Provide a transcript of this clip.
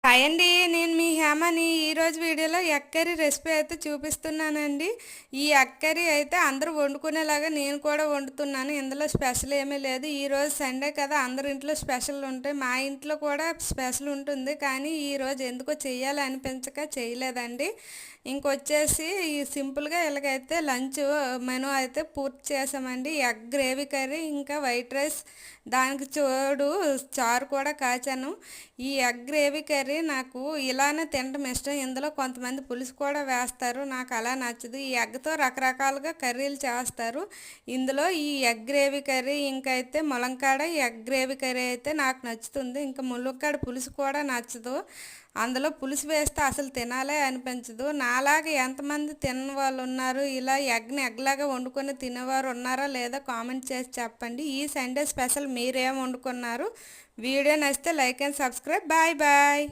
Hi అండి, నేను మీ హేమని. ఈరోజు వీడియోలో ఎగ్ కర్రీ రెసిపీ అయితే చూపిస్తున్నానండి. ఈ ఎగ్ కర్రీ అయితే అందరూ వండుకునేలాగా నేను కూడా వండుతున్నాను. ఇందులో స్పెషల్ ఏమీ లేదు. ఈరోజు సండే కదా, అందరి ఇంట్లో స్పెషల్ ఉంటాయి. మా ఇంట్లో కూడా స్పెషల్ ఉంటుంది, కానీ ఈరోజు ఎందుకో చెయ్యాలి అనిపించక చేయలేదండి. ఇంకొచ్చేసి ఈ సింపుల్గా ఇలాగైతే లంచ్ మెనూ అయితే పూర్తి చేసామండి. ఎగ్ గ్రేవీ కర్రీ, ఇంకా వైట్ రైస్, దానికి తోడు చారు కూడా కాచాను. ఈ ఎగ్ గ్రేవీ కర్రీ నాకు ఇలానే తినడం ఇష్టం. ఇందులో కొంతమంది పులుసు కూడా వేస్తారు, నాకు అలా నచ్చదు. ఈ ఎగ్తో రకరకాలుగా కర్రీలు చేస్తారు. ఇందులో ఈ ఎగ్ గ్రేవీ కర్రీ, ఇంకా అయితే ములంకాడ ఎగ్ గ్రేవీ కర్రీ అయితే నాకు నచ్చుతుంది. ఇంకా ములక్కాడ పులుసు కూడా నచ్చదు. అందులో పులుసు వేస్తే అసలు తినాలే అనిపించదు. నాలాగా ఎంతమంది తిన్న వాళ్ళు ఉన్నారు, ఇలా ఎగ్ని ఎగ్లాగా వండుకొని తినేవారు ఉన్నారా లేదా కామెంట్ చేసి చెప్పండి. ఈ సండే స్పెషల్ మీరేం వండుకున్నారు? వీడియో నచ్చితే like and subscribe. Bye bye.